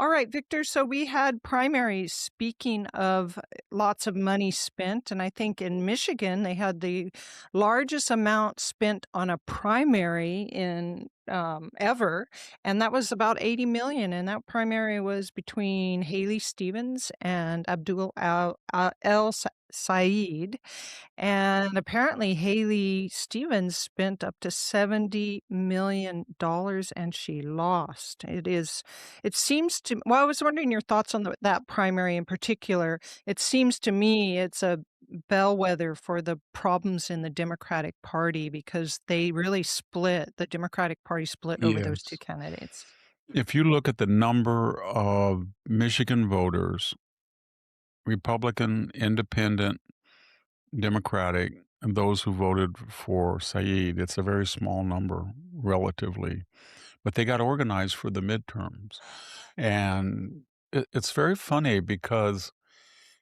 All right, Victor. So we had primaries. Speaking of lots of money spent, and I think in Michigan they had the largest amount spent on a primary in ever, and that was about 80 million. And that primary was between Haley Stevens and El-Sayed. And apparently, Haley Stevens spent up to $70 million and she lost. It seems to, well, I was wondering your thoughts on that primary in particular. It seems to me it's a bellwether for the problems in the Democratic Party because they really split, the Democratic Party split over those two Yes. candidates. If you look at the number of Michigan voters, Republican, Independent, Democratic, and those who voted for Saeed, it's a very small number relatively, but they got organized for the midterms. And it's very funny because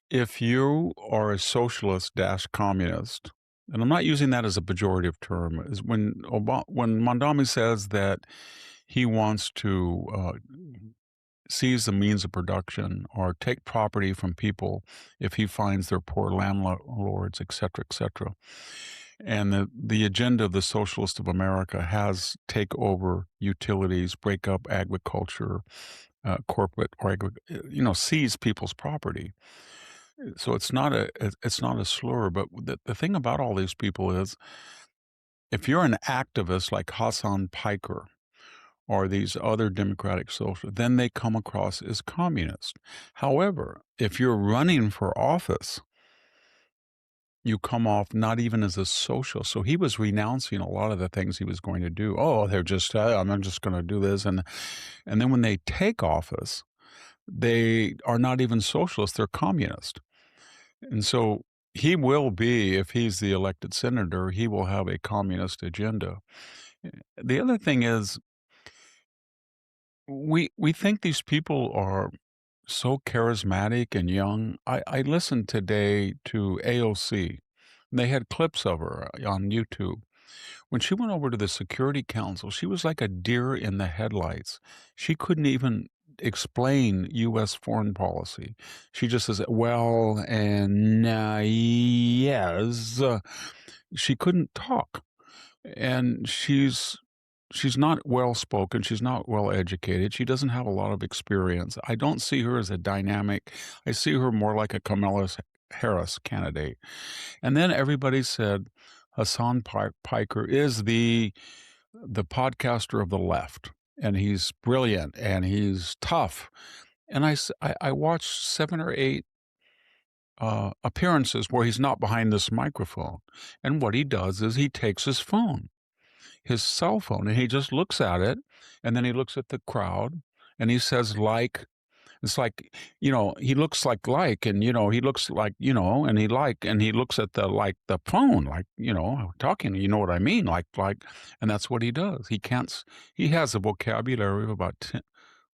if you are a socialist dash communist, and I'm not using that as a pejorative term, is when Mondami says that he wants to seize the means of production or take property from people if he finds they're poor landlords, et cetera, et cetera. And the agenda of the Socialist of America has take over utilities, break up agriculture, corporate, or seize people's property. So it's not a slur, but the thing about all these people is, if you're an activist like Hassan Piker or these other democratic socialists, then they come across as communist. However, if you're running for office, you come off not even as a socialist. So he was renouncing a lot of the things he was going to do. Oh, they're just, I'm just going to do this. And then when they take office, they are not even socialists, they're communist. And so he will be, if he's the elected senator, he will have a communist agenda. The other thing is, we think these people are so charismatic and young. I listened today to AOC. They had clips of her on YouTube. When she went over to the Security Council, she was like a deer in the headlights. She couldn't even explain U.S. foreign policy. She just says, well, and yes. She couldn't talk. And she's not well spoken. She's not well educated. She doesn't have a lot of experience. I don't see her as a dynamic. I see her more like a Kamala Harris candidate. And then everybody said Hassan Piker is the podcaster of the left, and he's brilliant and he's tough. And I watched 7 or 8 appearances where he's not behind this microphone. And what he does is he takes his cell phone, and he just looks at it, and then he looks at the crowd, and he says, like, it's like, he looks like, and, he looks like, and he looks at the phone, like, talking, you know what I mean? And that's what he does. He has a vocabulary of about 10,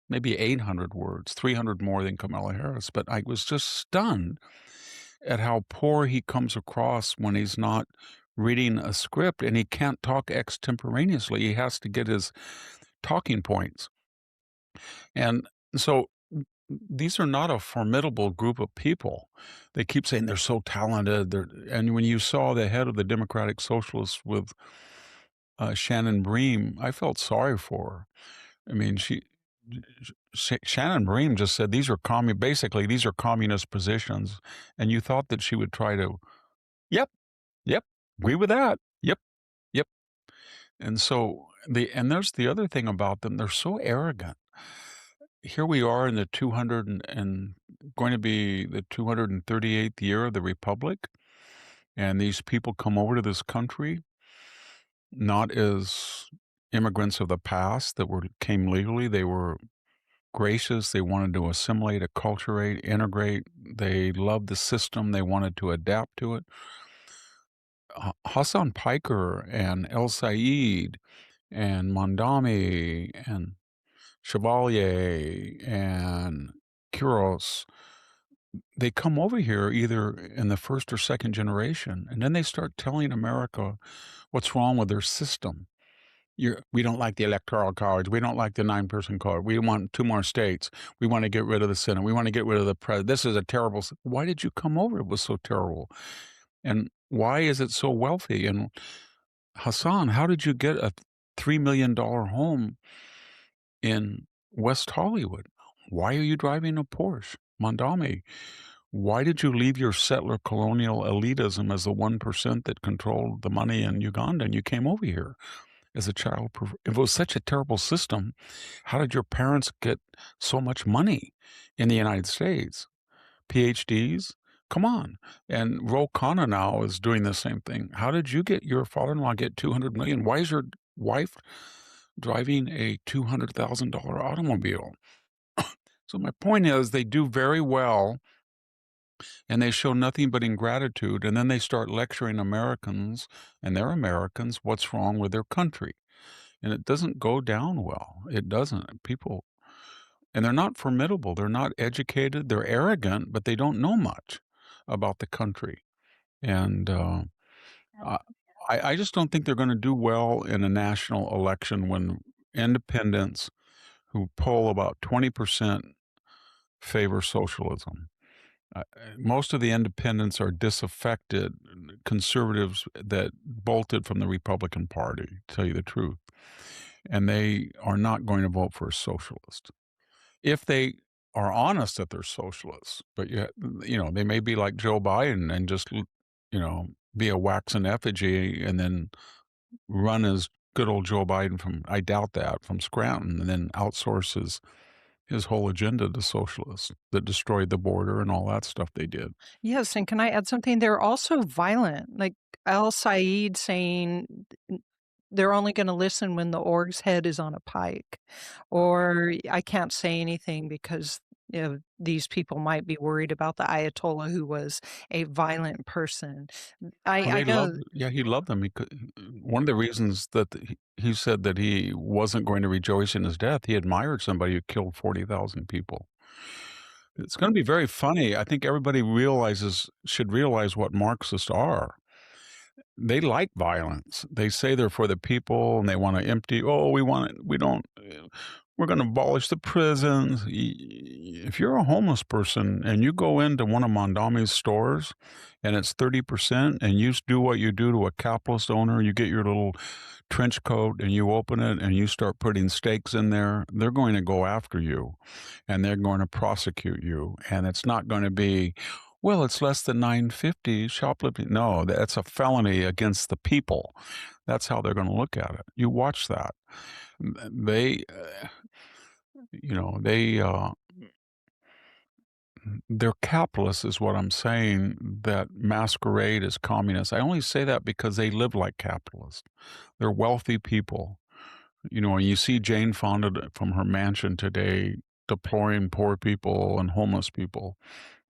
maybe 800 words, 300 more than Kamala Harris. But I was just stunned at how poor he comes across when he's not reading a script, and he can't talk extemporaneously. He has to get his talking points. And so these are not a formidable group of people. They keep saying they're so talented. And when you saw the head of the Democratic Socialists with Shannon Bream, I felt sorry for her. I mean, Shannon Bream just said basically these are communist positions, and you thought that she would try to, yep, yep, agree with that, yep, yep. And so and there's the other thing about them, they're so arrogant. Here we are in the 200 and going to be the 238th year of the Republic, and these people come over to this country not as immigrants of the past that came legally. They were gracious. They wanted to assimilate, acculturate, integrate. They loved the system. They wanted to adapt to it. Hassan Piker and El-Sayed and Mondami and Chevalier and Kuros, they come over here either in the first or second generation, and then they start telling America what's wrong with their system. We don't like the Electoral College. We don't like the nine-person college. We want 2 more states. We wanna get rid of the Senate. We wanna get rid of the president. This is a terrible why did you come over? It was so terrible. And why is it so wealthy? And Hassan, how did you get a $3 million home in West Hollywood? Why are you driving a Porsche? Mondami, why did you leave your settler colonial elitism as the 1% that controlled the money in Uganda and you came over here as a child? If it was such a terrible system, how did your parents get so much money in the United States? PhDs? Come on. And Ro Khanna now is doing the same thing. How did you get your father-in-law get 200 million? Why is your wife driving a $200,000 automobile? So my point is they do very well and they show nothing but ingratitude. And then they start lecturing Americans, and they're Americans, what's wrong with their country. And it doesn't go down well. It doesn't. People, and they're not formidable. They're not educated. They're arrogant, but they don't know much about the country. And I, I just don't think they're going to do well in a national election when independents who poll about 20% favor socialism. Most of the independents are disaffected conservatives that bolted from the Republican Party, to tell you the truth. And they are not going to vote for a socialist. If they are honest that they're socialists, but yet, they may be like Joe Biden and just, be a waxen effigy and then run as good old Joe Biden I doubt that, from Scranton, and then outsource his whole agenda to socialists that destroyed the border and all that stuff they did. Yes, and can I add something? They're also violent, like El-Sayed saying they're only gonna listen when the org's head is on a pike, or I can't say anything because, these people might be worried about the Ayatollah who was a violent person. Well, I they know. loved yeah, he loved them. One of the reasons that he said that he wasn't going to rejoice in his death, he admired somebody who killed 40,000 people. It's gonna be very funny. I think everybody should realize what Marxists are. They like violence. They say they're for the people and they want to we don't, we're going to abolish the prisons. If you're a homeless person and you go into one of Mondami's stores and it's 30% and you do what you do to a capitalist owner, you get your little trench coat and you open it and you start putting stakes in there, they're going to go after you and they're going to prosecute you. And it's not going to be, well, it's less than 950 shoplifting. No, that's a felony against the people. That's how they're going to look at it. You watch that. They, you know, they, uh, they're capitalists, is what I'm saying, that masquerade as communists. I only say that because they live like capitalists. They're wealthy people. And you see Jane Fonda from her mansion today deploring poor people and homeless people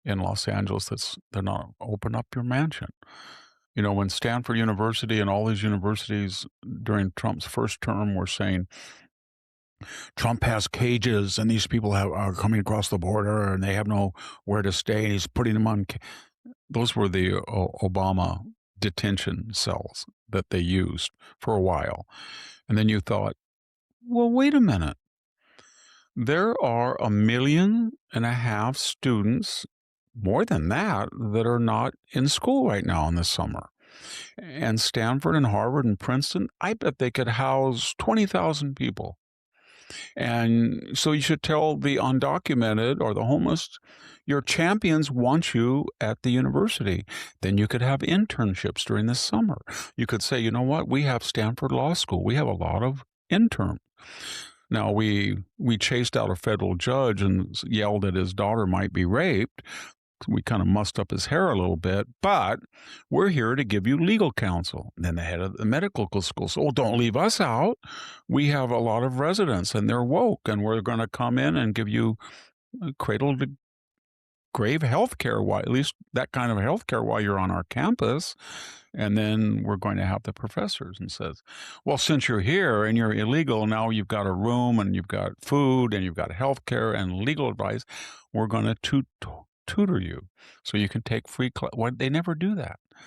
in Los Angeles. They're not open up your mansion. When Stanford University and all these universities during Trump's first term were saying Trump has cages and these people are coming across the border and they have nowhere to stay and he's putting them on. Those were the Obama detention cells that they used for a while. And then you thought, well, wait a minute. There are 1.5 million students, more than that are not in school right now in the summer. And Stanford and Harvard and Princeton, I bet they could house 20,000 people. And so you should tell the undocumented or the homeless, your champions want you at the university. Then you could have internships during the summer. You could say, you know what, we have Stanford Law School. We have a lot of interns. Now, we chased out a federal judge and yelled that his daughter might be raped. We kind of mussed up his hair a little bit, but we're here to give you legal counsel. And then the head of the medical school said, oh, don't leave us out. We have a lot of residents and they're woke, and we're going to come in and give you cradle to grave health care, at least that kind of health care while you're on our campus. And then we're going to have the professors and says, well, since you're here and you're illegal, now you've got a room and you've got food and you've got health care and legal advice. We're going to tutor you so you can take free class. They never do that.